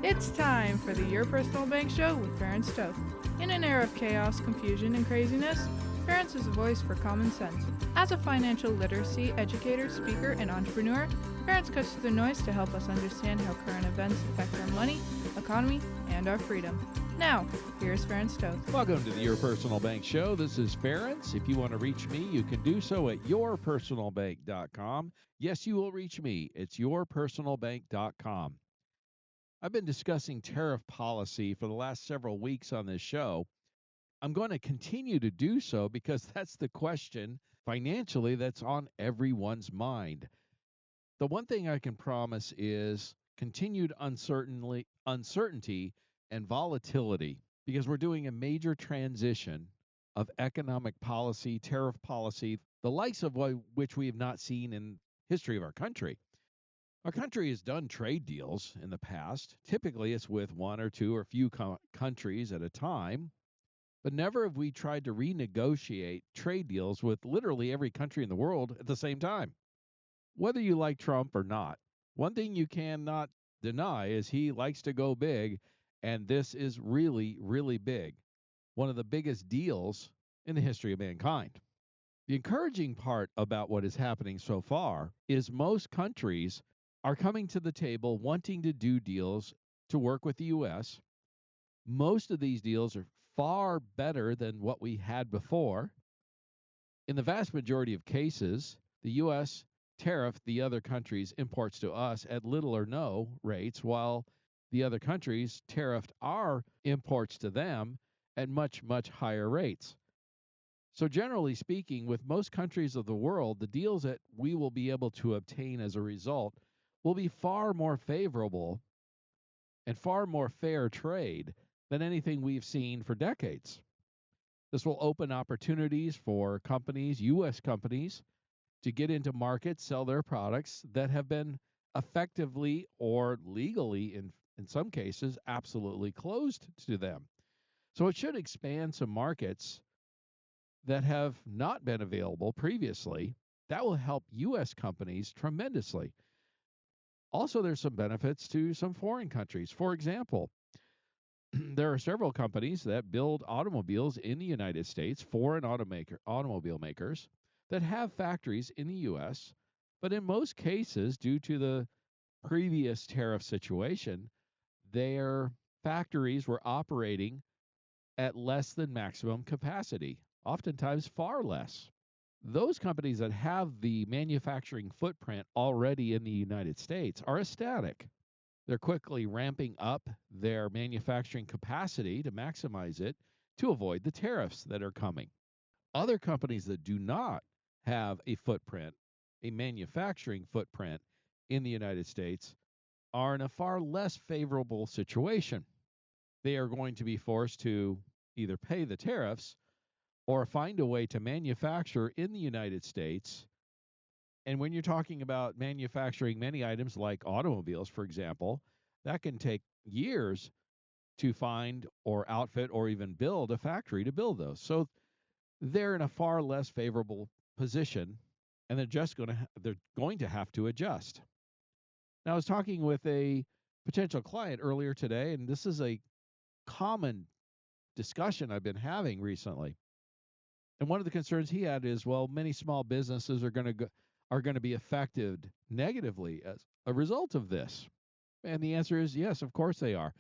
It's time for the Your Personal Bank Show with Ferenc Toth. In an era of chaos, confusion, and craziness, Ferenc is a voice for common sense. As a financial literacy educator, speaker, and entrepreneur, Ferenc cuts through the noise to help us understand how current events affect our money, economy, and our freedom. Now, here's Ferenc Toth. Welcome to the Your Personal Bank Show. This is Ferenc. If you want to reach me, you can do so at yourpersonalbank.com. Yes, you will reach me. It's yourpersonalbank.com. I've been discussing tariff policy for the last several weeks on this show. I'm going to continue to do so because that's the question financially that's on everyone's mind. The one thing I can promise is continued uncertainty and volatility, because we're doing a major transition of economic policy, tariff policy, the likes of which we have not seen in history of our country. Our country has done trade deals in the past. Typically, it's with one or two or few countries at a time, but never have we tried to renegotiate trade deals with literally every country in the world at the same time. Whether you like Trump or not, one thing you cannot deny is he likes to go big, and this is really, really big. One of the biggest deals in the history of mankind. The encouraging part about what is happening so far is most countries are coming to the table wanting to do deals to work with the U.S. Most of these deals are far better than what we had before. In the vast majority of cases, the U.S. tariffed the other countries' imports to us at little or no rates, while the other countries tariffed our imports to them at much, much higher rates. So generally speaking, with most countries of the world, the deals that we will be able to obtain as a result will be far more favorable and far more fair trade than anything we've seen for decades. This will open opportunities for companies, U.S. companies, to get into markets, sell their products that have been effectively or legally, in some cases, absolutely closed to them. So it should expand some markets that have not been available previously. That will help U.S. companies tremendously. Also, there's some benefits to some foreign countries. For example, there are several companies that build automobiles in the United States, foreign automobile makers, that have factories in the U.S., but in most cases, due to the previous tariff situation, their factories were operating at less than maximum capacity, oftentimes far less. Those companies that have the manufacturing footprint already in the United States are ecstatic. They're quickly ramping up their manufacturing capacity to maximize it to avoid the tariffs that are coming. Other companies that do not have a footprint, a manufacturing footprint in the United States, are in a far less favorable situation. They are going to be forced to either pay the tariffs or find a way to manufacture in the United States. And when you're talking about manufacturing many items like automobiles, for example, that can take years to find or outfit or even build a factory to build those. So they're in a far less favorable position, and they're going to have to adjust. Now, I was talking with a potential client earlier today, and this is a common discussion I've been having recently. And one of the concerns he had is, well, many small businesses are going to be affected negatively as a result of this. And the answer is yes, of course they are.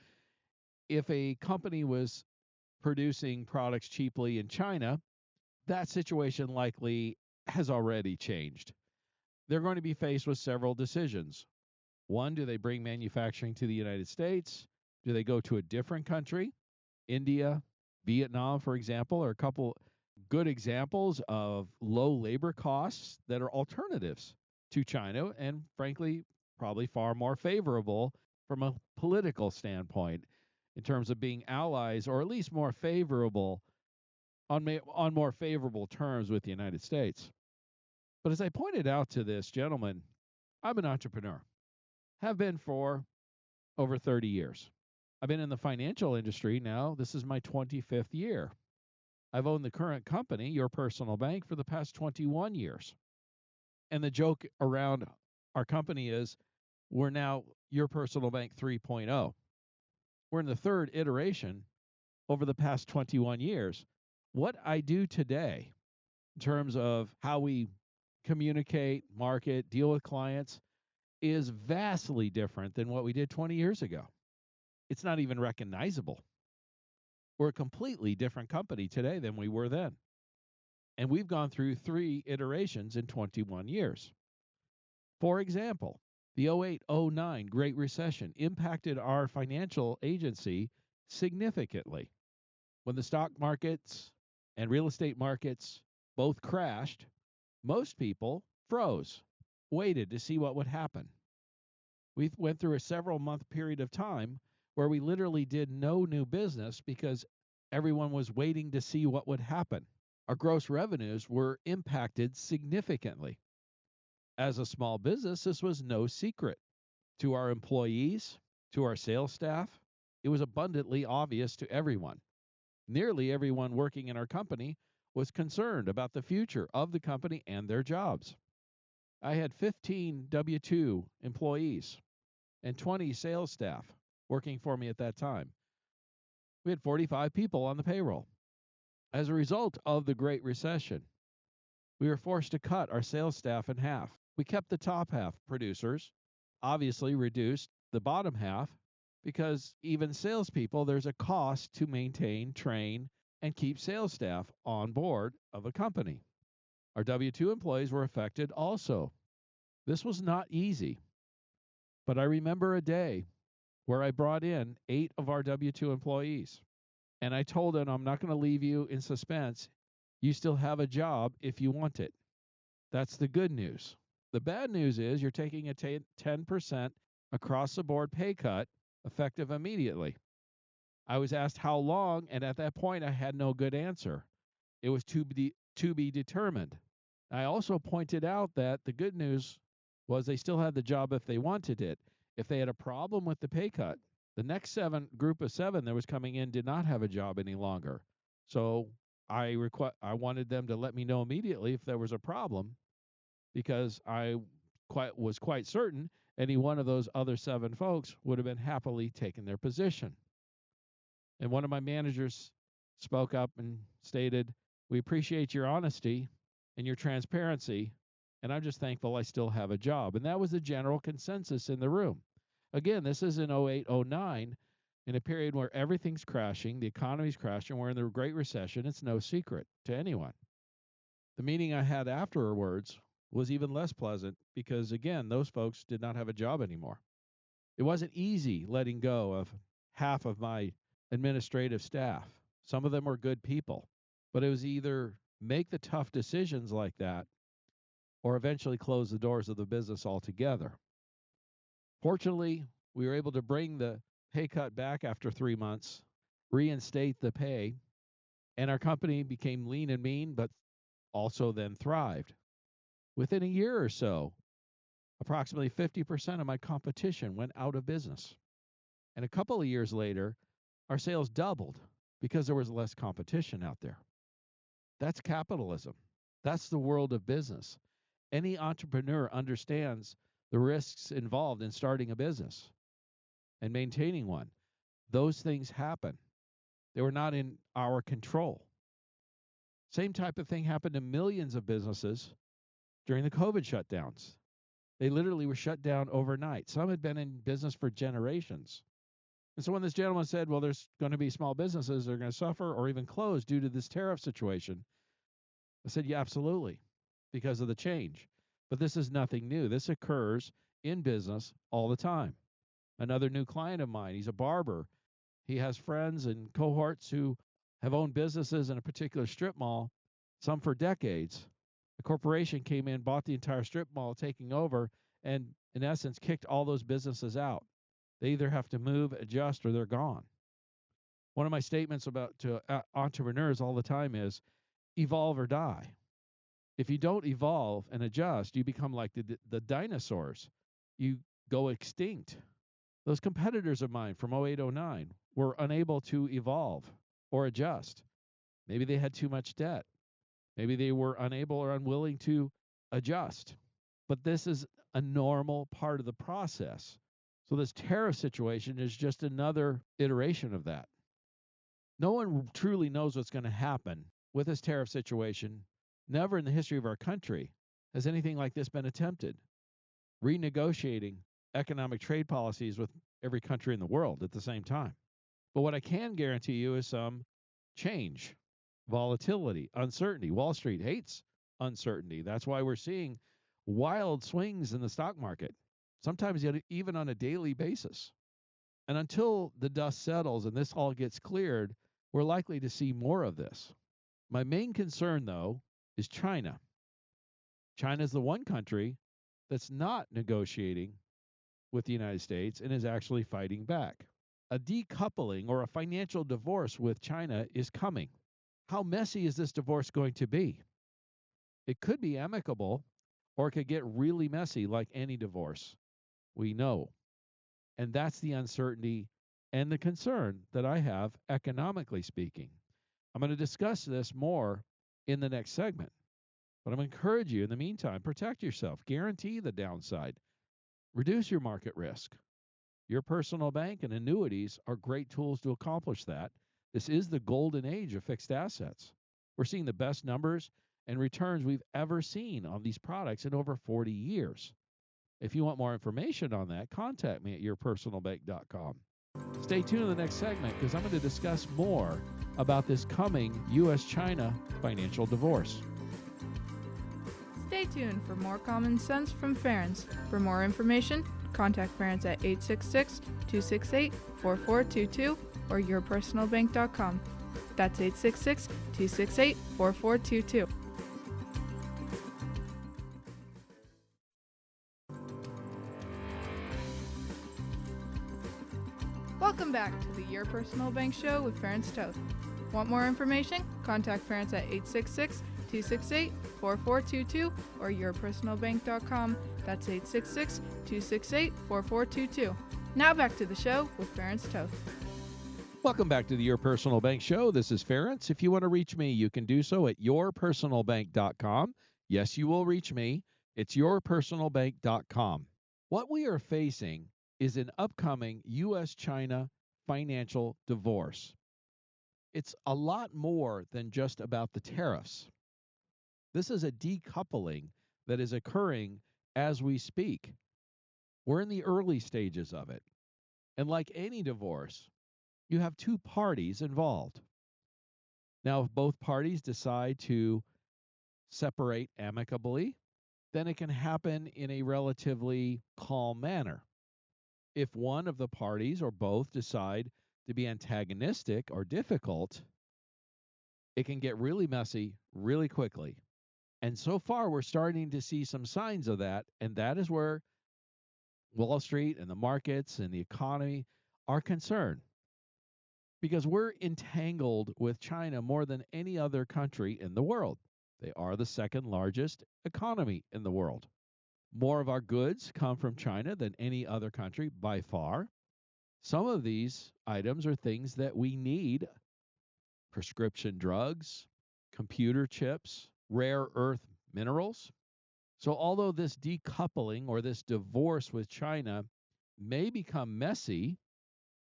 If a company was producing products cheaply in China, that situation likely has already changed. They're going to be faced with several decisions. One, do they bring manufacturing to the United States? Do they go to a different country? India, Vietnam, for example, are a couple good examples of low labor costs that are alternatives to China, and frankly, probably far more favorable from a political standpoint in terms of being allies, or at least more favorable on more favorable terms with the United States. But as I pointed out to this gentleman, I'm an entrepreneur, have been for over 30 years. I've been in the financial industry now. This is my 25th year. I've owned the current company, Your Personal Bank, for the past 21 years. And the joke around our company is we're now Your Personal Bank 3.0. We're in the third iteration over the past 21 years. What I do today in terms of how we communicate, market, deal with clients is vastly different than what we did 20 years ago. It's not even recognizable. We're a completely different company today than we were then. And we've gone through 3 iterations in 21 years. For example, the 08-09 Great Recession impacted our financial agency significantly. When the stock markets and real estate markets both crashed, most people froze, waited to see what would happen. We went through a several month period of time where we literally did no new business because everyone was waiting to see what would happen. Our gross revenues were impacted significantly. As a small business, this was no secret. To our employees, to our sales staff, it was abundantly obvious to everyone. Nearly everyone working in our company was concerned about the future of the company and their jobs. I had 15 W-2 employees and 20 sales staff working for me at that time. We had 45 people on the payroll. As a result of the Great Recession, we were forced to cut our sales staff in half. We kept the top half producers, obviously reduced the bottom half, because even salespeople, there's a cost to maintain, train, and keep sales staff on board of a company. Our W-2 employees were affected also. This was not easy, but I remember a day where I brought in 8 of our W-2 employees, and I told them, I'm not going to leave you in suspense. You still have a job if you want it. That's the good news. The bad news is you're taking a 10% across the board pay cut effective immediately. I was asked how long, and at that point I had no good answer. It was to be determined. I also pointed out that the good news was they still had the job if they wanted it. If they had a problem with the pay cut, the next group of 7 that was coming in did not have a job any longer. So I wanted them to let me know immediately if there was a problem, because I was quite certain any one of those other 7 folks would have been happily taking their position. And one of my managers spoke up and stated, we appreciate your honesty and your transparency, and I'm just thankful I still have a job. And that was the general consensus in the room. Again, this is in 08-09, in a period where everything's crashing, the economy's crashing, we're in the Great Recession. It's no secret to anyone. The meeting I had afterwards was even less pleasant because, again, those folks did not have a job anymore. It wasn't easy letting go of half of my administrative staff. Some of them were good people, but it was either make the tough decisions like that or eventually close the doors of the business altogether. Fortunately, we were able to bring the pay cut back after 3 months, reinstate the pay, and our company became lean and mean, but also then thrived. Within a year or so, approximately 50% of my competition went out of business. And a couple of years later, our sales doubled because there was less competition out there. That's capitalism. That's the world of business. Any entrepreneur understands the risks involved in starting a business and maintaining one. Those things happen. They were not in our control. Same type of thing happened to millions of businesses during the COVID shutdowns. They literally were shut down overnight. Some had been in business for generations. And so when this gentleman said, well, there's going to be small businesses that are going to suffer or even close due to this tariff situation, I said, yeah, absolutely, because of the change. But this is nothing new. This occurs in business all the time. Another new client of mine, he's a barber. He has friends and cohorts who have owned businesses in a particular strip mall, some for decades. The corporation came in, bought the entire strip mall, taking over, and in essence kicked all those businesses out. They either have to move, adjust, or they're gone. One of my statements to entrepreneurs all the time is evolve or die. If you don't evolve and adjust, you become like the dinosaurs. You go extinct. Those competitors of mine from 08-09 were unable to evolve or adjust. Maybe they had too much debt. Maybe they were unable or unwilling to adjust. But this is a normal part of the process. So this tariff situation is just another iteration of that. No one truly knows what's going to happen with this tariff situation. Never in the history of our country has anything like this been attempted. Renegotiating economic trade policies with every country in the world at the same time. But what I can guarantee you is some change, volatility, uncertainty. Wall Street hates uncertainty. That's why we're seeing wild swings in the stock market, sometimes even on a daily basis. And until the dust settles and this all gets cleared, we're likely to see more of this. My main concern, though, is China. China is the one country that's not negotiating with the United States and is actually fighting back. A decoupling or a financial divorce with China is coming. How messy is this divorce going to be? It could be amicable, or it could get really messy like any divorce we know. And that's the uncertainty and the concern that I have economically speaking. I'm going to discuss this more in the next segment. But I'm going to encourage you in the meantime, protect yourself, guarantee the downside, reduce your market risk. Your personal bank and annuities are great tools to accomplish that. This is the golden age of fixed assets. We're seeing the best numbers and returns we've ever seen on these products in over 40 years. If you want more information on that, contact me at yourpersonalbank.com. Stay tuned in the next segment because I'm going to discuss more about this coming U.S.-China financial divorce. Stay tuned for more common sense from Ference. For more information, contact Ference at 866-268-4422 or yourpersonalbank.com. That's 866-268-4422. Welcome back to the Your Personal Bank Show with Ference Toth. Want more information? Contact Ference at 866-268-4422 or yourpersonalbank.com. That's 866-268-4422. Now back to the show with Ference Toth. Welcome back to the Your Personal Bank Show. This is Ference. If you want to reach me, you can do so at yourpersonalbank.com. Yes, you will reach me. It's yourpersonalbank.com. What we are facing is an upcoming U.S.-China financial divorce. It's a lot more than just about the tariffs. This is a decoupling that is occurring as we speak. We're in the early stages of it. And like any divorce, you have two parties involved. Now, if both parties decide to separate amicably, then it can happen in a relatively calm manner. If one of the parties or both decide to be antagonistic or difficult, it can get really messy really quickly. And so far, we're starting to see some signs of that, and that is where Wall Street and the markets and the economy are concerned. Because we're entangled with China more than any other country in the world. They are the second largest economy in the world. More of our goods come from China than any other country by far. Some of these items are things that we need: prescription drugs, computer chips, rare earth minerals. So although this decoupling or this divorce with China may become messy,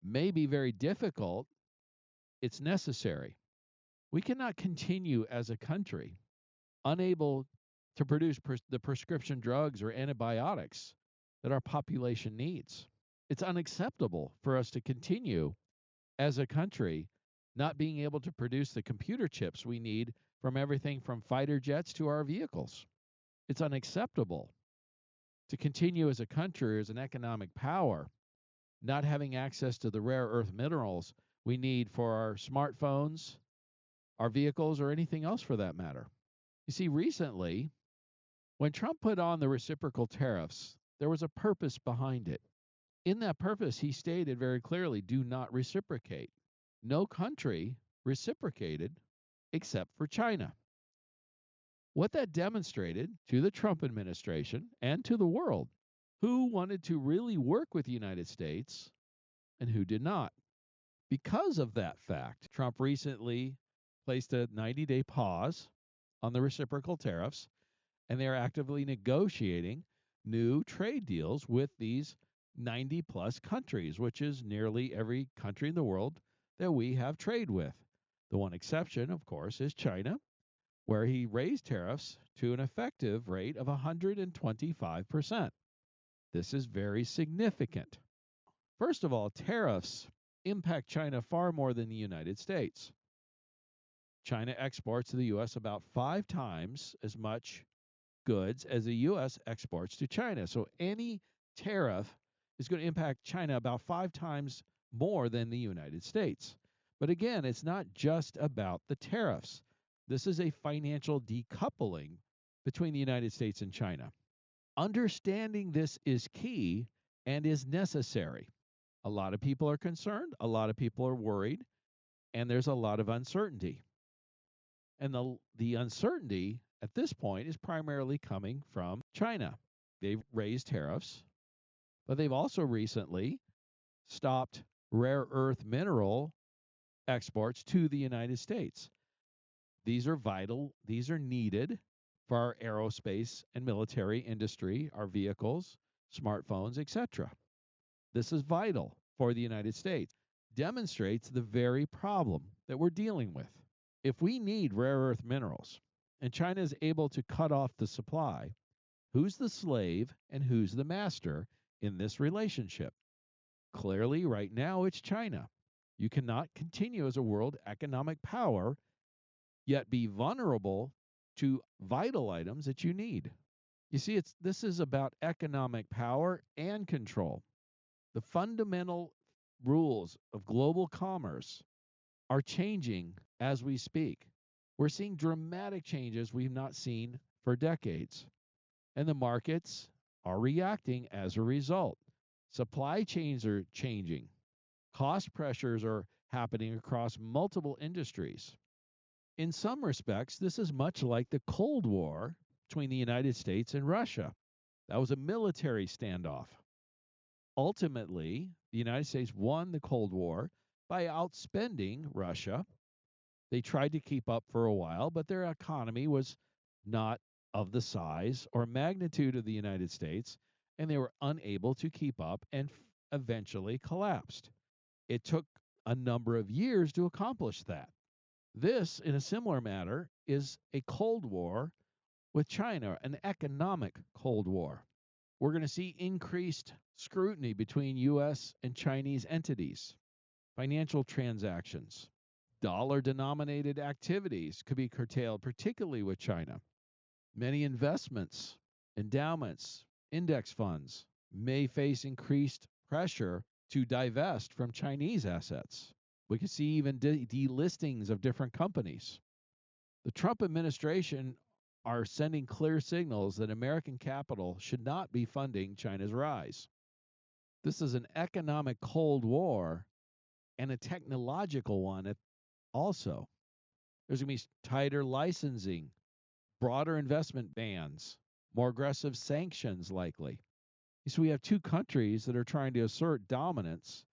may be very difficult, it's necessary. We cannot continue as a country unable to produce the prescription drugs or antibiotics that our population needs. It's unacceptable for us to continue as a country not being able to produce the computer chips we need from everything from fighter jets to our vehicles. It's unacceptable to continue as a country, as an economic power, not having access to the rare earth minerals we need for our smartphones, our vehicles, or anything else for that matter. You see, recently, when Trump put on the reciprocal tariffs, there was a purpose behind it. In that purpose, he stated very clearly, do not reciprocate. No country reciprocated except for China. What that demonstrated to the Trump administration and to the world, who wanted to really work with the United States and who did not. Because of that fact, Trump recently placed a 90-day pause on the reciprocal tariffs, and they are actively negotiating new trade deals with these 90 plus countries, which is nearly every country in the world that we have trade with. The one exception, of course, is China, where he raised tariffs to an effective rate of 125%. This is very significant. First of all, tariffs impact China far more than the United States. China exports to the U.S. about 5 times as much goods as the U.S. exports to China. So any tariff is going to impact China about 5 times more than the United States. But again, it's not just about the tariffs. This is a financial decoupling between the United States and China. Understanding this is key and is necessary. A lot of people are concerned, a lot of people are worried, and there's a lot of uncertainty. And the uncertainty at this point is primarily coming from China. They've raised tariffs, but they've also recently stopped rare earth mineral exports to the United States. These are vital, these are needed for our aerospace and military industry, our vehicles, smartphones, etc. This is vital for the United States. Demonstrates the very problem that we're dealing with. If we need rare earth minerals and China is able to cut off the supply, who's the slave and who's the master in this relationship? Clearly, right now, it's China. You cannot continue as a world economic power, yet be vulnerable to vital items that you need. You see, this is about economic power and control. The fundamental rules of global commerce are changing as we speak. We're seeing dramatic changes we've not seen for decades, and the markets are reacting as a result. Supply chains are changing. Cost pressures are happening across multiple industries. In some respects, this is much like the Cold War between the United States and Russia. That was a military standoff. Ultimately, the United States won the Cold War by outspending Russia. They tried to keep up for a while, but their economy was not of the size or magnitude of the United States, and they were unable to keep up and eventually collapsed. It took a number of years to accomplish that. This, in a similar manner, is a Cold War with China, an economic Cold War. We're going to see increased scrutiny between U.S. and Chinese entities, financial transactions, dollar-denominated activities could be curtailed, particularly with China. Many investments, endowments, index funds may face increased pressure to divest from Chinese assets. We could see even delistings of different companies. The Trump administration are sending clear signals that American capital should not be funding China's rise. This is an economic Cold War and a technological one also. There's going to be tighter licensing, broader investment bans, more aggressive sanctions likely. So we have two countries that are trying to assert dominance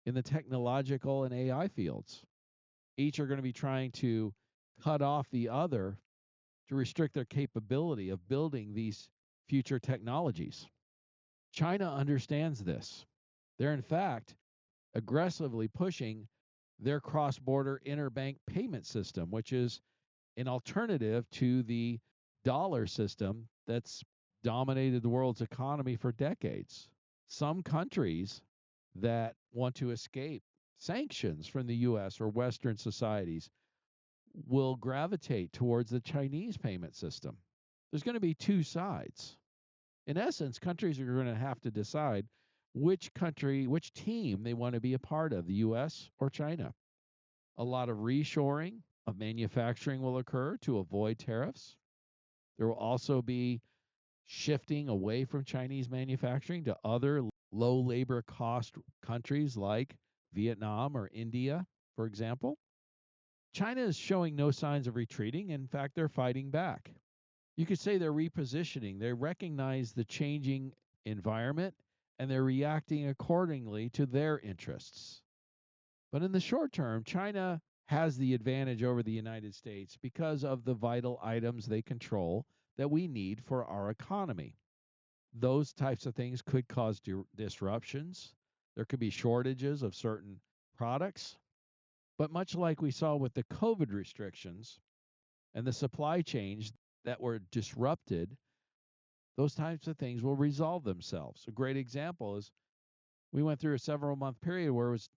in the technological and AI fields. Each are going to be trying to cut off the other to restrict their capability of building these future technologies. China understands this. They're, in fact, aggressively pushing their cross-border interbank payment system, which is an alternative to the dollar system that's dominated the world's economy for decades. Some countries that want to escape sanctions from the U.S. or Western societies will gravitate towards the Chinese payment system. There's going to be two sides. In essence, countries are going to have to decide which country, which team they want to be a part of, the U.S. or China. A lot of reshoring of manufacturing will occur to avoid tariffs. There will also be shifting away from Chinese manufacturing to other low labor cost countries like Vietnam or India, for example. China is showing no signs of retreating. In fact, they're fighting back. You could say they're repositioning. They recognize the changing environment and they're reacting accordingly to their interests. But in the short term, China has the advantage over the United States because of the vital items they control that we need for our economy. those types of things could cause disruptions. There could be shortages of certain products. But much like we saw with the COVID restrictions and the supply chains that were disrupted, those types of things will resolve themselves. A great example is we went through a several month period where it was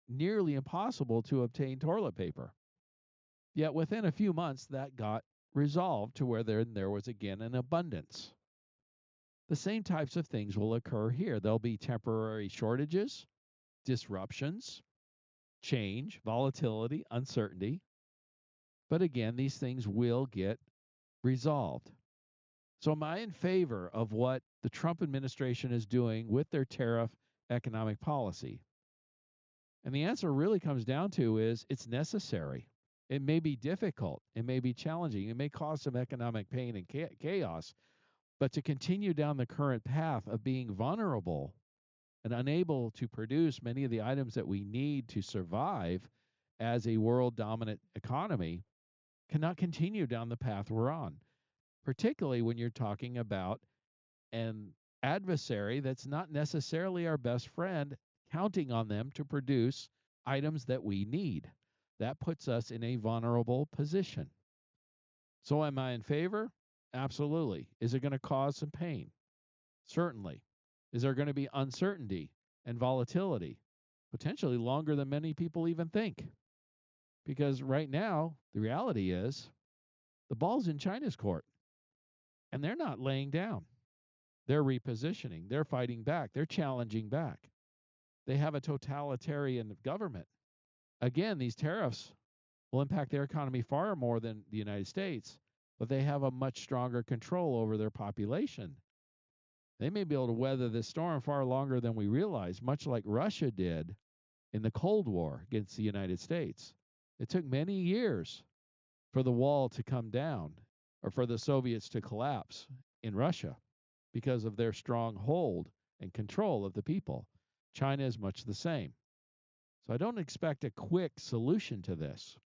nearly impossible to obtain toilet paper. Yet within a few months, that got resolved to where there was again an abundance. The same types of things will occur here. There'll be temporary shortages, disruptions, change, volatility, uncertainty. But again, these things will get resolved. So, am I in favor of what the Trump administration is doing with their tariff economic policy? And the answer really comes down to is it's necessary. It may be difficult. It may be challenging. It may cause some economic pain and chaos. But to continue down the current path of being vulnerable and unable to produce many of the items that we need to survive as a world dominant economy cannot continue down the path we're on, particularly when you're talking about an adversary that's not necessarily our best friend, counting on them to produce items that we need. That puts us in a vulnerable position. So, am I in favor? Absolutely. Is it going to cause some pain? Certainly. Is there going to be uncertainty and volatility? Potentially longer than many people even think. Because right now, the reality is the ball's in China's court, and they're not laying down. They're repositioning. They're fighting back. They're challenging back. They have a totalitarian government. Again, these tariffs will impact their economy far more than the United States, but they have a much stronger control over their population. They may be able to weather this storm far longer than we realize, much like Russia did in the Cold War against the United States. It took many years for the wall to come down or for the Soviets to collapse in Russia because of their strong hold and control of the people. China is much the same. So I don't expect a quick solution to this.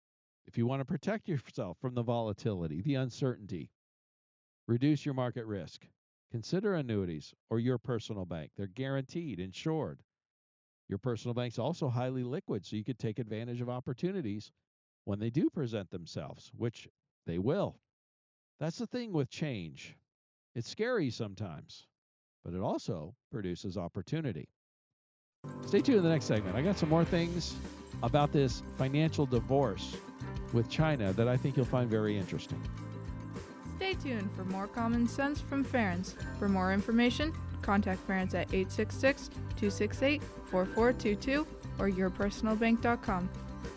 If you want to protect yourself from the volatility, the uncertainty, reduce your market risk, consider annuities or your personal bank. They're guaranteed, insured. Your personal bank's also highly liquid, so you could take advantage of opportunities when they do present themselves, which they will. That's the thing with change. It's scary sometimes, but it also produces opportunity. Stay tuned in the next segment. I got some more things about this financial divorce with China that I think you'll find very interesting. Stay tuned for more common sense from Ference. For more information, contact Ference at 866-268-4422 or yourpersonalbank.com.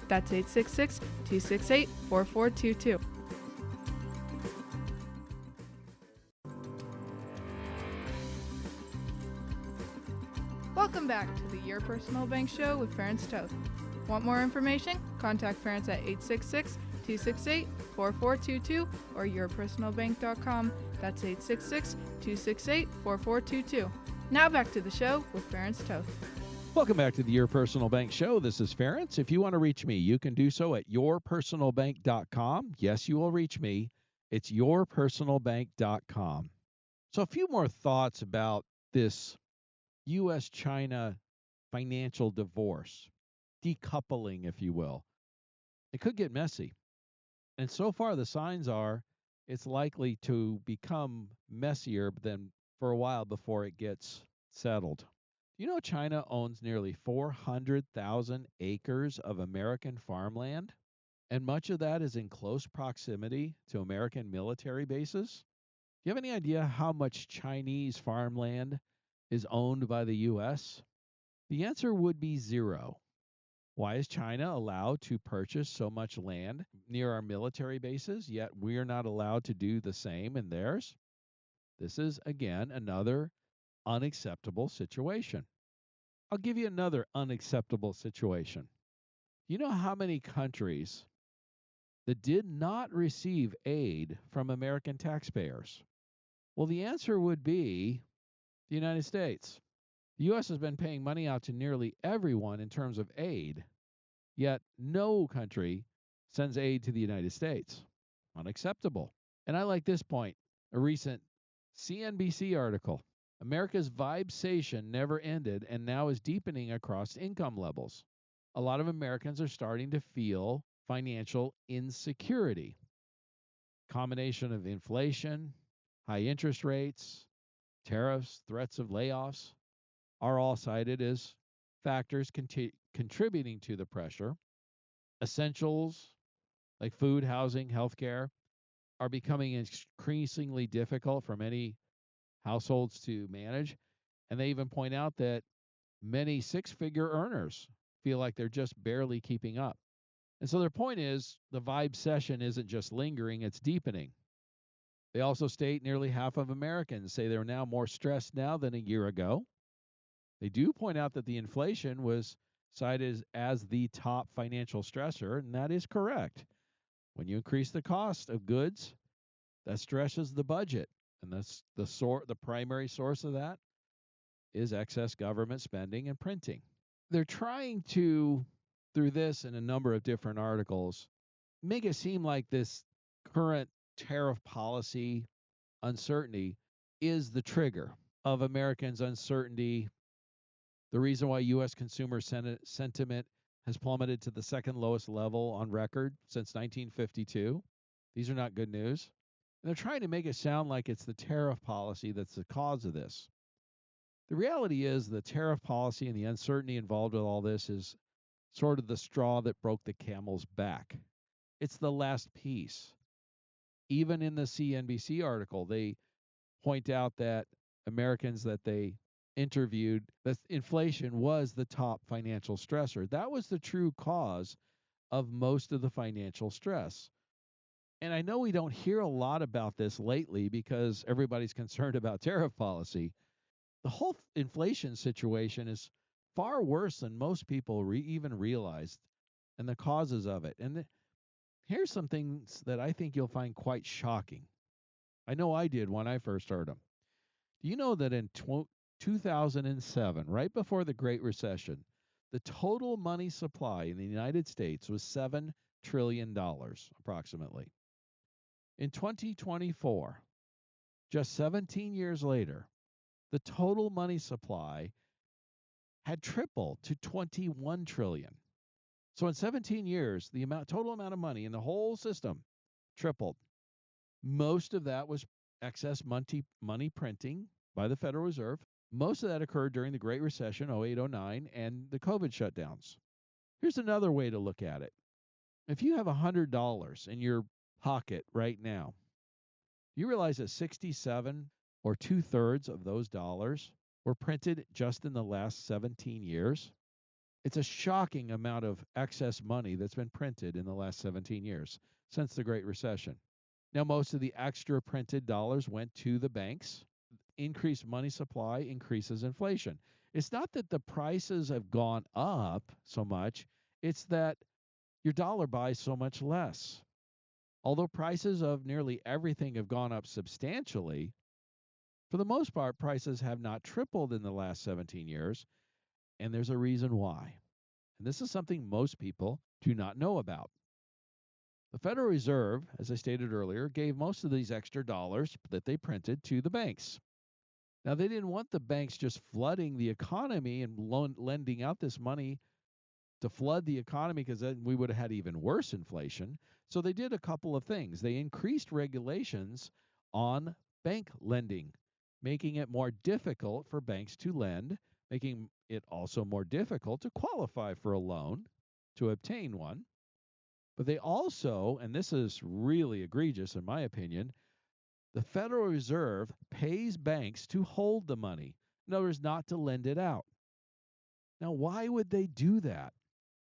That's 866-268-4422. Welcome back to the Your Personal Bank Show with Ference Toth. Want more information? Contact Ference at 866-268-4422 or yourpersonalbank.com. That's 866-268-4422. Now back to the show with Ference Toth. Welcome back to the Your Personal Bank Show. This is Ference. If you want to reach me, you can do so at yourpersonalbank.com. Yes, you will reach me. It's yourpersonalbank.com. So a few more thoughts about this U.S.-China financial divorce, decoupling, if you will. It could get messy. And so far, the signs are it's likely to become messier than for a while before it gets settled. You know, China owns nearly 400,000 acres of American farmland, and much of that is in close proximity to American military bases. Do you have any idea how much Chinese farmland is owned by the U.S.? The answer would be zero. Why is China allowed to purchase so much land near our military bases, yet we're not allowed to do the same in theirs? This is, again, another unacceptable situation. I'll give you another unacceptable situation. You know how many countries that did not receive aid from American taxpayers? Well, the answer would be the United States. The U.S. has been paying money out to nearly everyone in terms of aid, yet no country sends aid to the United States. Unacceptable. And I like this point, a recent CNBC article. America's vibration never ended and now is deepening across income levels. A lot of Americans are starting to feel financial insecurity. Combination of inflation, high interest rates, tariffs, threats of layoffs are all cited as factors contributing to the pressure. Essentials like food, housing, healthcare are becoming increasingly difficult for many households to manage. And they even point out that many six-figure earners feel like they're just barely keeping up. And so their point is the vibe session isn't just lingering, it's deepening. They also state nearly half of Americans say they're now more stressed now than a year ago. They do point out that the inflation was cited as the top financial stressor, and that is correct. When you increase the cost of goods, that stresses the budget, and that's the primary source of that is excess government spending and printing. They're trying to, through this and a number of different articles, make it seem like this current tariff policy uncertainty is the trigger of Americans' uncertainty, the reason why U.S. consumer sentiment has plummeted to the second lowest level on record since 1952. These are not good news. And they're trying to make it sound like it's the tariff policy that's the cause of this. The reality is the tariff policy and the uncertainty involved with all this is sort of the straw that broke the camel's back. It's the last piece. Even in the CNBC article, they point out that Americans that they interviewed, that inflation was the top financial stressor. That was the true cause of most of the financial stress. And I know we don't hear a lot about this lately because everybody's concerned about tariff policy. The whole inflation situation is far worse than most people even realized, and the causes of it. And here's some things that I think you'll find quite shocking. I know I did when I first heard them. Do you know that in 2007, right before the Great Recession, the total money supply in the United States was $7 trillion, approximately. In 2024, just 17 years later, the total money supply had tripled to 21 trillion. So in 17 years, the total amount of money in the whole system tripled. Most of that was excess money printing by the Federal Reserve. Most of that occurred during the Great Recession, 08, 09, and the COVID shutdowns. Here's another way to look at it. If you have $100 in your pocket right now, you realize that 67 or 2/3 of those dollars were printed just in the last 17 years. It's a shocking amount of excess money that's been printed in the last 17 years since the Great Recession. Now, most of the extra printed dollars went to the banks. Increased money supply increases inflation. It's not that the prices have gone up so much, it's that your dollar buys so much less. Although prices of nearly everything have gone up substantially, for the most part, prices have not tripled in the last 17 years, and there's a reason why. And this is something most people do not know about. The Federal Reserve, as I stated earlier, gave most of these extra dollars that they printed to the banks. Now, they didn't want the banks just flooding the economy and lending out this money to flood the economy because then we would have had even worse inflation. So they did a couple of things. They increased regulations on bank lending, making it more difficult for banks to lend, making it also more difficult to qualify for a loan, to obtain one. But they also, and this is really egregious in my opinion, the Federal Reserve pays banks to hold the money. In other words, not to lend it out. Now, why would they do that?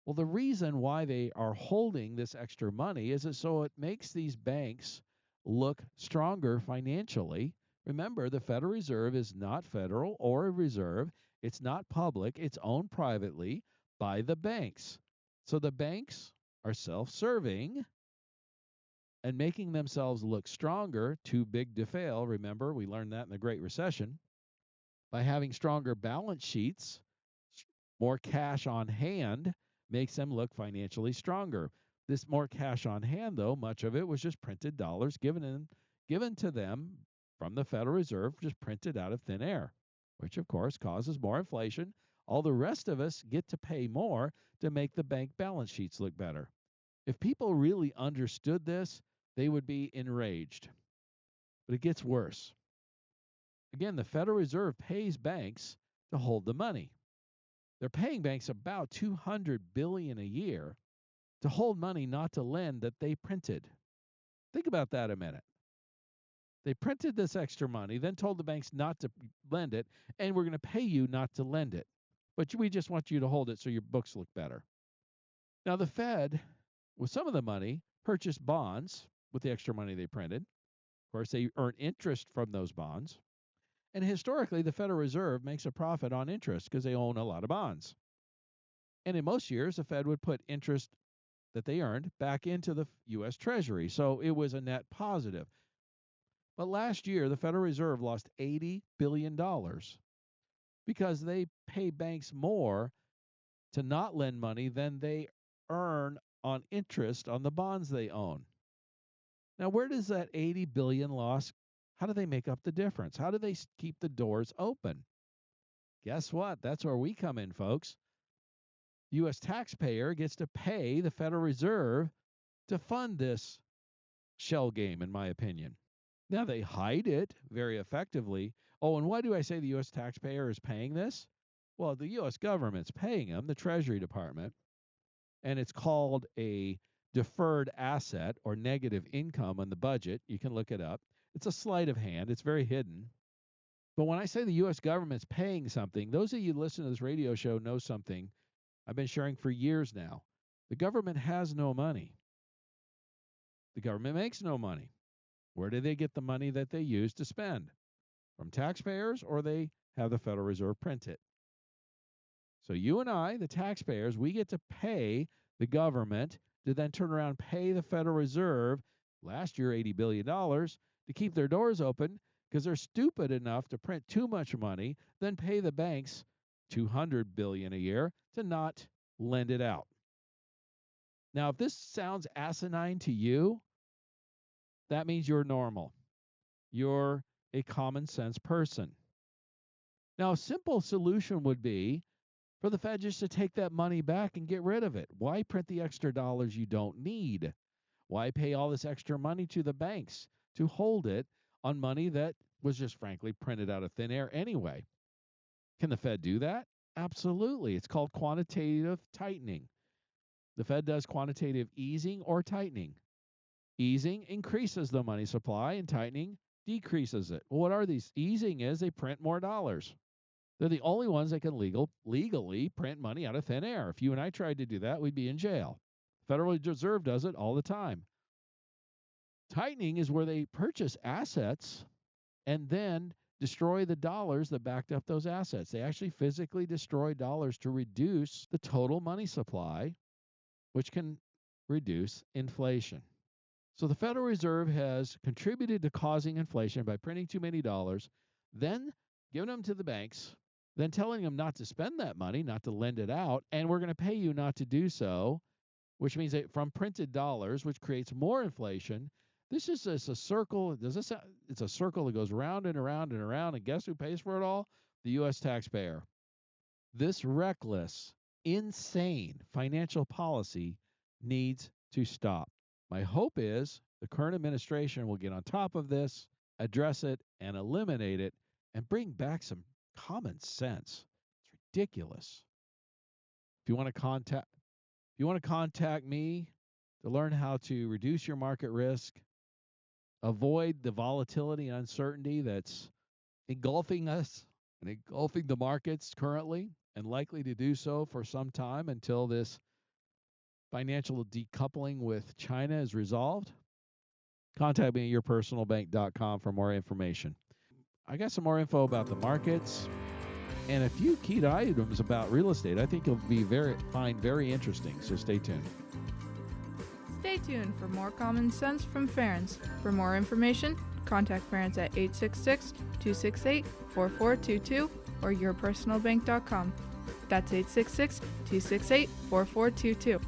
Well, the reason why they are holding this extra money is that so it makes these banks look stronger financially. Remember, the Federal Reserve is not federal or a reserve. It's not public. It's owned privately by the banks. So the banks are self-serving and making themselves look stronger, too big to fail. Remember, we learned that in the Great Recession. By having stronger balance sheets, more cash on hand makes them look financially stronger. This more cash on hand, though, much of it was just printed dollars given to them from the Federal Reserve just printed out of thin air, which of course causes more inflation. All the rest of us get to pay more to make the bank balance sheets look better. If people really understood this, they would be enraged. But it gets worse. Again, the Federal Reserve pays banks to hold the money. They're paying banks about $200 billion a year to hold money not to lend that they printed. Think about that a minute. They printed this extra money, then told the banks not to lend it, and we're going to pay you not to lend it. But we just want you to hold it so your books look better. Now, the Fed, with some of the money, purchased bonds with the extra money they printed. Of course, they earn interest from those bonds. And historically, the Federal Reserve makes a profit on interest because they own a lot of bonds. And in most years, the Fed would put interest that they earned back into the U.S. Treasury. So it was a net positive. But last year, the Federal Reserve lost $80 billion because they pay banks more to not lend money than they earn on interest on the bonds they own. Now, where does that $80 billion loss, how do they make up the difference? How do they keep the doors open? Guess what? That's where we come in, folks. The U.S. taxpayer gets to pay the Federal Reserve to fund this shell game, in my opinion. Now, they hide it very effectively. Oh, and why do I say the U.S. taxpayer is paying this? Well, the U.S. government's paying them, the Treasury Department, and it's called a deferred asset or negative income on the budget. You can look it up. It's a sleight of hand. It's very hidden. But when I say the U.S. government's paying something, those of you who listen to this radio show know something I've been sharing for years now. The government has no money. The government makes no money. Where do they get the money that they use to spend? From taxpayers, or they have the Federal Reserve print it. So you and I, the taxpayers, we get to pay the government to then turn around and pay the Federal Reserve, last year $80 billion, to keep their doors open because they're stupid enough to print too much money, then pay the banks $200 billion a year to not lend it out. Now, if this sounds asinine to you, that means you're normal. You're a common sense person. Now, a simple solution would be for the Fed just to take that money back and get rid of it. Why print the extra dollars you don't need? Why pay all this extra money to the banks to hold it on money that was just frankly printed out of thin air anyway? Can the Fed do that? Absolutely. It's called quantitative tightening. The Fed does quantitative easing or tightening. Easing increases the money supply and tightening decreases it. Well, what are these? Easing is they print more dollars. They're the only ones that can legally print money out of thin air. If you and I tried to do that, we'd be in jail. Federal Reserve does it all the time. Tightening is where they purchase assets and then destroy the dollars that backed up those assets. They actually physically destroy dollars to reduce the total money supply, which can reduce inflation. So the Federal Reserve has contributed to causing inflation by printing too many dollars, then giving them to the banks, then telling them not to spend that money, not to lend it out, and we're going to pay you not to do so, which means that from printed dollars, which creates more inflation. This is just a circle. It's a circle that goes round and around and around, and guess who pays for it all? The U.S. taxpayer. This reckless, insane financial policy needs to stop. My hope is the current administration will get on top of this, address it, and eliminate it, and bring back some common sense. It's ridiculous. If you want to contact me to learn how to reduce your market risk, avoid the volatility and uncertainty that's engulfing us and engulfing the markets currently and likely to do so for some time until this financial decoupling with China is resolved, contact me at yourpersonalbank.com for more information. I got some more info about the markets and a few key items about real estate I think you'll find very interesting, so stay tuned. Stay tuned for more common sense from Ference. For more information, contact Ference at 866-268-4422 or yourpersonalbank.com. That's 866-268-4422.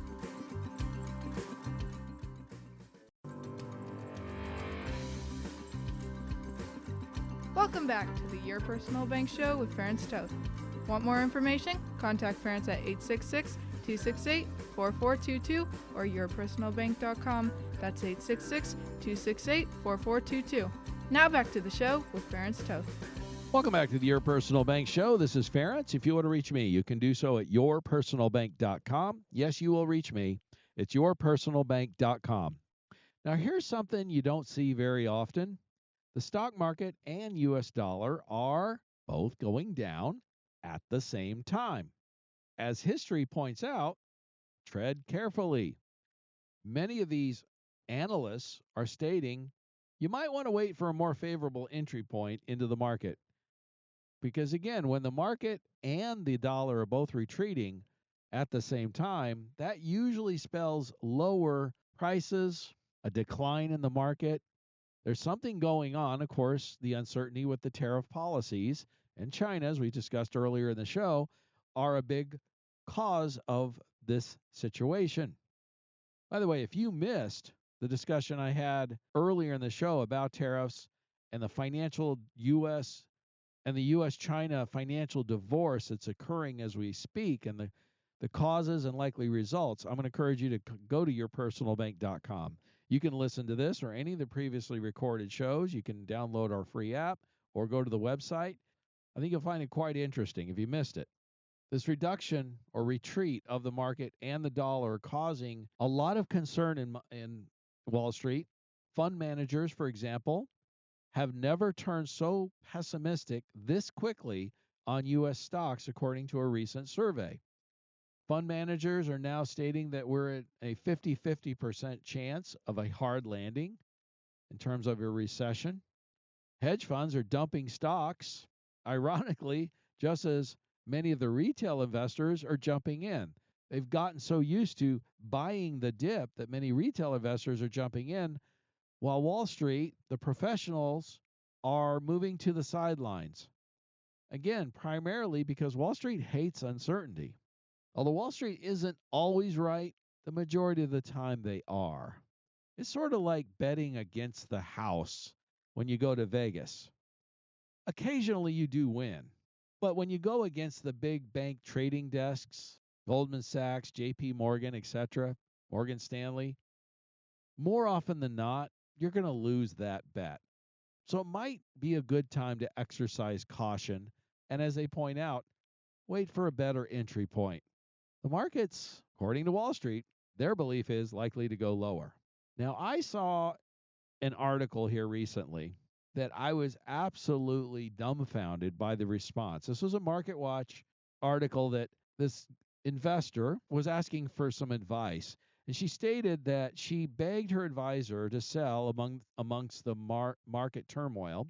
back to the Your Personal Bank Show with Ference Toth. Want more information? Contact Ference at 866-268-4422 or yourpersonalbank.com. That's 866-268-4422. Now back to the show with Ference Toth. Welcome back to the Your Personal Bank Show. This is Ference. If you want to reach me, you can do so at yourpersonalbank.com. Yes, you will reach me. It's yourpersonalbank.com. Now, here's something you don't see very often. The stock market and U.S. dollar are both going down at the same time. As history points out, tread carefully. Many of these analysts are stating you might want to wait for a more favorable entry point into the market. Because again, when the market and the dollar are both retreating at the same time, that usually spells lower prices, a decline in the market. There's something going on, of course, the uncertainty with the tariff policies, and China, as we discussed earlier in the show, are a big cause of this situation. By the way, if you missed the discussion I had earlier in the show about tariffs and the financial U.S. and the U.S.-China financial divorce that's occurring as we speak and the causes and likely results, I'm going to encourage you to go to yourpersonalbank.com. You can listen to this or any of the previously recorded shows. You can download our free app or go to the website. I think you'll find it quite interesting if you missed it. This reduction or retreat of the market and the dollar causing a lot of concern in Wall Street. Fund managers, for example, have never turned so pessimistic this quickly on U.S. stocks, according to a recent survey. Fund managers are now stating that we're at a 50-50% chance of a hard landing in terms of a recession. Hedge funds are dumping stocks, ironically, just as many of the retail investors are jumping in. They've gotten so used to buying the dip that many retail investors are jumping in, while Wall Street, the professionals, are moving to the sidelines. Again, primarily because Wall Street hates uncertainty. Although Wall Street isn't always right, the majority of the time they are. It's sort of like betting against the house when you go to Vegas. Occasionally you do win, but when you go against the big bank trading desks, Goldman Sachs, JP Morgan, etc., Morgan Stanley, more often than not, you're going to lose that bet. So it might be a good time to exercise caution, and as they point out, wait for a better entry point. The markets, according to Wall Street, their belief is likely to go lower. Now, I saw an article here recently that I was absolutely dumbfounded by the response. This was a MarketWatch article that this investor was asking for some advice. And she stated that she begged her advisor to sell amongst the market turmoil,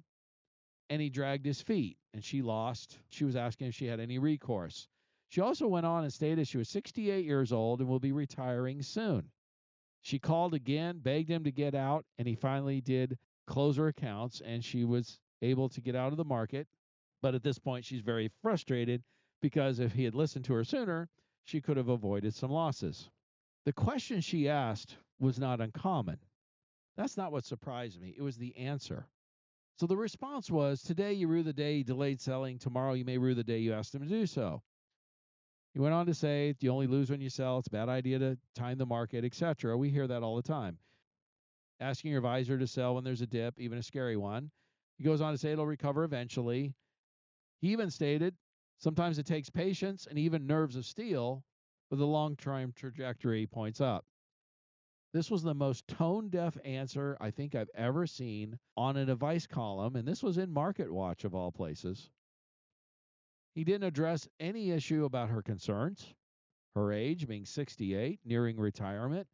and he dragged his feet, and she lost. She was asking if she had any recourse. She also went on and stated she was 68 years old and will be retiring soon. She called again, begged him to get out, and he finally did close her accounts, and she was able to get out of the market. But at this point, she's very frustrated because if he had listened to her sooner, she could have avoided some losses. The question she asked was not uncommon. That's not what surprised me. It was the answer. So the response was, today you rue the day you delayed selling. Tomorrow you may rue the day you asked him to do so. He went on to say, you only lose when you sell. It's a bad idea to time the market, etc. We hear that all the time. Asking your advisor to sell when there's a dip, even a scary one. He goes on to say it'll recover eventually. He even stated, sometimes it takes patience and even nerves of steel, but the long-term trajectory points up. This was the most tone-deaf answer I think I've ever seen on an advice column, and this was in MarketWatch of all places. He didn't address any issue about her concerns, her age being 68, nearing retirement,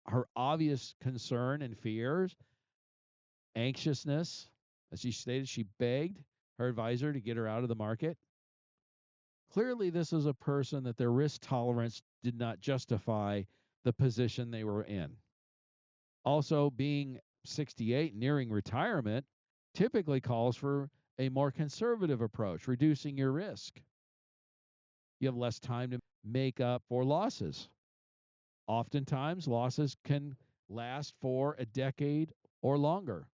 her obvious concern and fears, anxiousness. As she stated, she begged her advisor to get her out of the market. Clearly, this is a person that their risk tolerance did not justify the position they were in. Also, being 68, nearing retirement, typically calls for a more conservative approach, reducing your risk. You have less time to make up for losses. Oftentimes, losses can last for a decade or longer.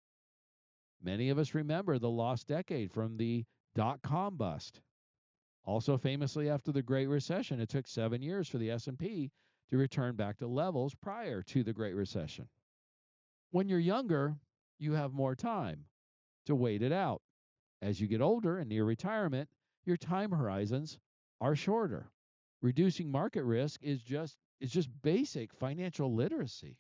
Many of us remember the lost decade from the dot-com bust. Also famously after the Great Recession, it took 7 years for the S&P to return back to levels prior to the Great Recession. When you're younger, you have more time to wait it out. As you get older and near retirement, your time horizons are shorter. Reducing market risk is just basic financial literacy.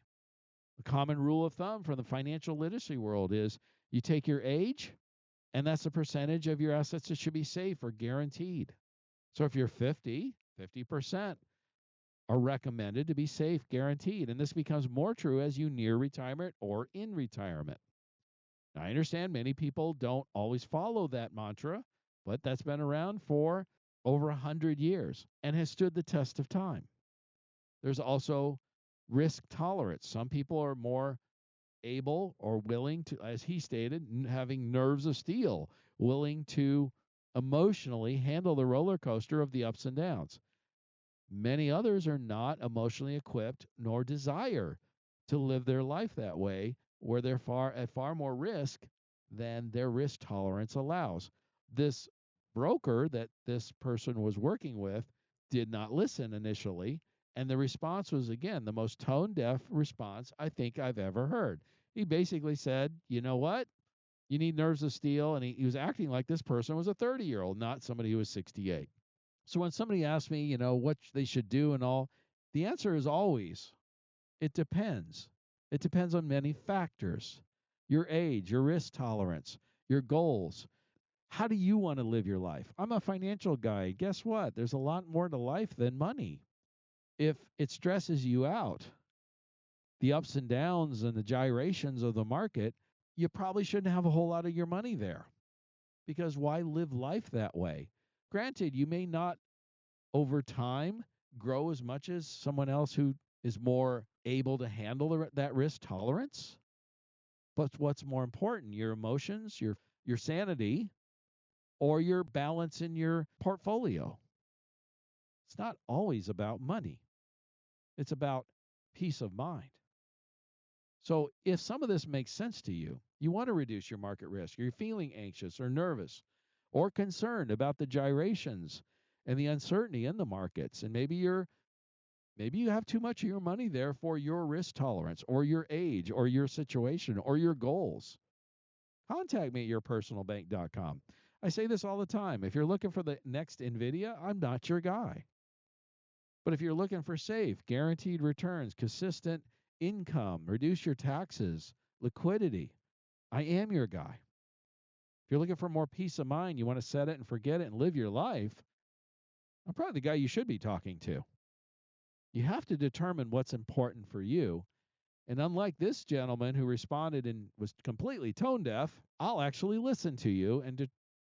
A common rule of thumb from the financial literacy world is you take your age, and that's the percentage of your assets that should be safe or guaranteed. So if you're 50, 50% are recommended to be safe, guaranteed. And this becomes more true as you near retirement or in retirement. Now, I understand many people don't always follow that mantra, but that's been around for over 100 years and has stood the test of time. There's also risk tolerance. Some people are more able or willing to, as he stated, having nerves of steel, willing to emotionally handle the roller coaster of the ups and downs. Many others are not emotionally equipped nor desire to live their life that way, where they're at far more risk than their risk tolerance allows. This broker that this person was working with did not listen initially, and the response was, again, the most tone-deaf response I think I've ever heard. He basically said, you know what? You need nerves of steel, and he was acting like this person was a 30-year-old, not somebody who was 68. So when somebody asks me, what they should do and all, the answer is always, it depends. It depends on many factors. Your age, your risk tolerance, your goals. How do you want to live your life? I'm a financial guy. Guess what? There's a lot more to life than money. If it stresses you out, the ups and downs and the gyrations of the market, you probably shouldn't have a whole lot of your money there. Because why live life that way? Granted, you may not over time grow as much as someone else who is more able to handle that risk tolerance. But what's more important, your emotions, your sanity, or your balance in your portfolio? It's not always about money. It's about peace of mind. So if some of this makes sense to you, you want to reduce your market risk, you're feeling anxious or nervous or concerned about the gyrations and the uncertainty in the markets, and maybe you have too much of your money there for your risk tolerance or your age or your situation or your goals, contact me at yourpersonalbank.com. I say this all the time. If you're looking for the next NVIDIA, I'm not your guy. But if you're looking for safe, guaranteed returns, consistent income, reduce your taxes, liquidity, I am your guy. If you're looking for more peace of mind, you want to set it and forget it and live your life, I'm probably the guy you should be talking to. You have to determine what's important for you. And unlike this gentleman who responded and was completely tone deaf, I'll actually listen to you and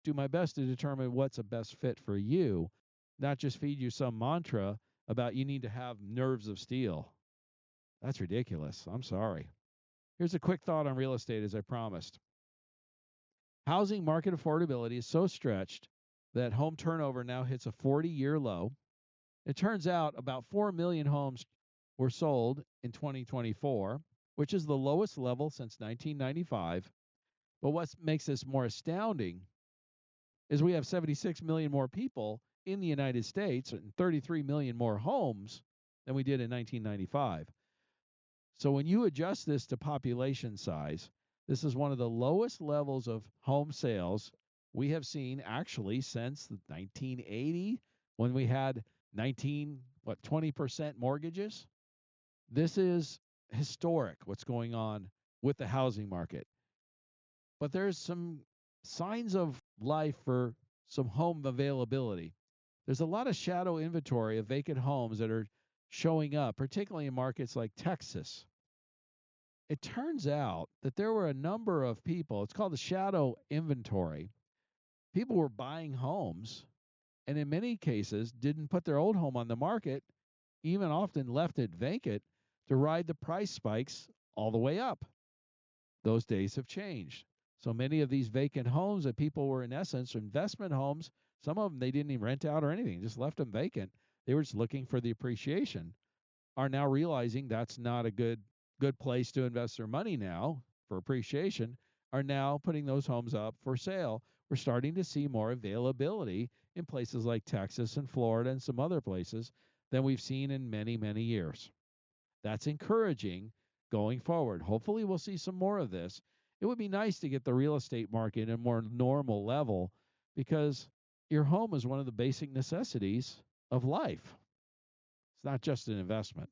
do my best to determine what's a best fit for you, not just feed you some mantra about you need to have nerves of steel. That's ridiculous. I'm sorry. Here's a quick thought on real estate, as I promised. Housing market affordability is so stretched that home turnover now hits a 40-year low. It turns out about 4 million homes were sold in 2024, which is the lowest level since 1995. But what makes this more astounding is we have 76 million more people in the United States and 33 million more homes than we did in 1995. So when you adjust this to population size, this is one of the lowest levels of home sales we have seen actually since 1980, when we had 20% mortgages. This is historic, what's going on with the housing market. But there's some signs of life for some home availability. There's a lot of shadow inventory of vacant homes that are showing up, particularly in markets like Texas. It turns out that there were a number of people, it's called the shadow inventory. People were buying homes and in many cases didn't put their old home on the market, even often left it vacant to ride the price spikes all the way up. Those days have changed. So many of these vacant homes that people were, in essence, investment homes, some of them they didn't even rent out or anything, just left them vacant. They were just looking for the appreciation, are now realizing that's not a good place to invest their money now for appreciation, are now putting those homes up for sale. We're starting to see more availability in places like Texas and Florida and some other places than we've seen in many, many years. That's encouraging going forward. Hopefully, we'll see some more of this. It would be nice to get the real estate market at a more normal level because your home is one of the basic necessities of life. It's not just an investment.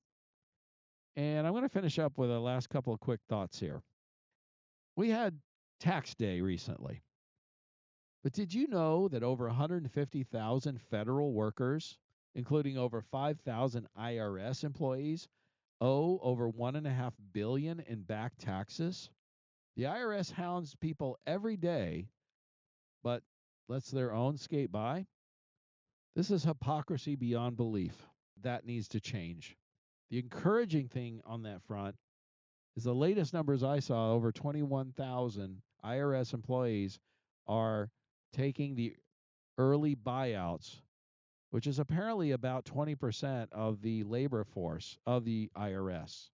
And I'm going to finish up with a last couple of quick thoughts here. We had tax day recently. But did you know that over 150,000 federal workers, including over 5,000 IRS employees, owe over $1.5 billion in back taxes? The IRS hounds people every day, but lets their own skate by. This is hypocrisy beyond belief. That needs to change. The encouraging thing on that front is the latest numbers I saw, over 21,000 IRS employees are taking the early buyouts, which is apparently about 20% of the labor force of the IRS.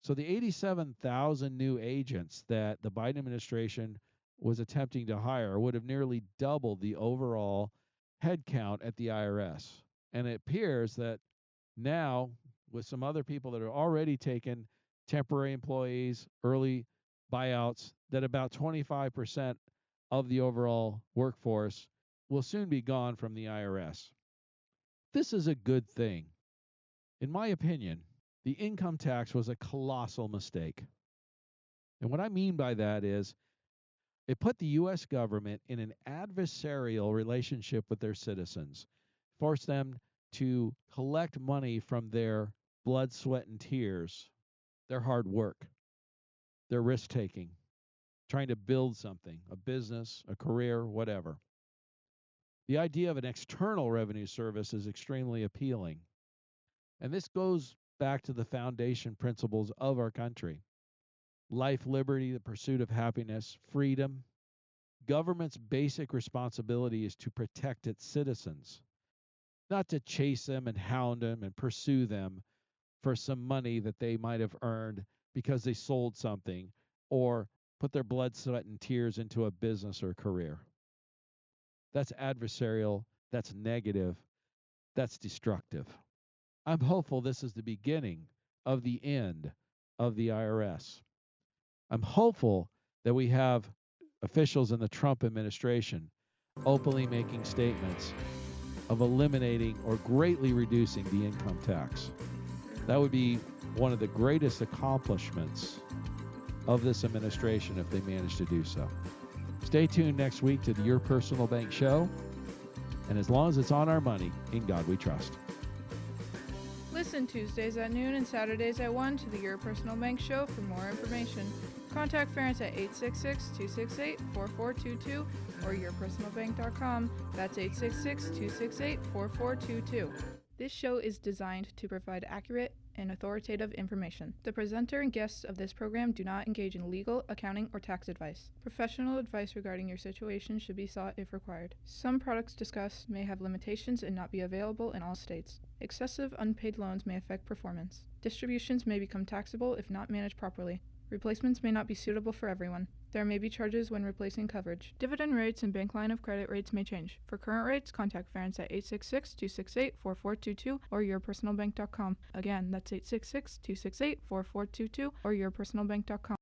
So the 87,000 new agents that the Biden administration was attempting to hire would have nearly doubled the overall headcount at the IRS. And it appears that now, with some other people that are already taking temporary employees, early buyouts, that about 25% of the overall workforce will soon be gone from the IRS. This is a good thing. In my opinion, the income tax was a colossal mistake. And what I mean by that is it put the U.S. government in an adversarial relationship with their citizens, forced them to collect money from their blood, sweat, and tears, their hard work, their risk taking, trying to build something, a business, a career, whatever. The idea of an external revenue service is extremely appealing. And this goes back to the foundation principles of our country: life, liberty, the pursuit of happiness, freedom. Government's basic responsibility is to protect its citizens, not to chase them and hound them and pursue them for some money that they might have earned because they sold something or put their blood, sweat, and tears into a business or career. That's adversarial, that's negative, that's destructive. I'm hopeful this is the beginning of the end of the IRS. I'm hopeful that we have officials in the Trump administration openly making statements of eliminating or greatly reducing the income tax. That would be one of the greatest accomplishments of this administration if they manage to do so. Stay tuned next week to the Your Personal Bank Show. And as long as it's on our money, in God we trust. Listen Tuesdays at noon and Saturdays at 1 to the Your Personal Bank Show for more information. Contact Ference at 866-268-4422 or yourpersonalbank.com. That's 866-268-4422. This show is designed to provide accurate and authoritative information. The presenter and guests of this program do not engage in legal, accounting, or tax advice. Professional advice regarding your situation should be sought if required. Some products discussed may have limitations and not be available in all states. Excessive unpaid loans may affect performance. Distributions may become taxable if not managed properly. Replacements may not be suitable for everyone. There may be charges when replacing coverage. Dividend rates and bank line of credit rates may change. For current rates, contact Ference at 866-268-4422 or yourpersonalbank.com. Again, that's 866-268-4422 or yourpersonalbank.com.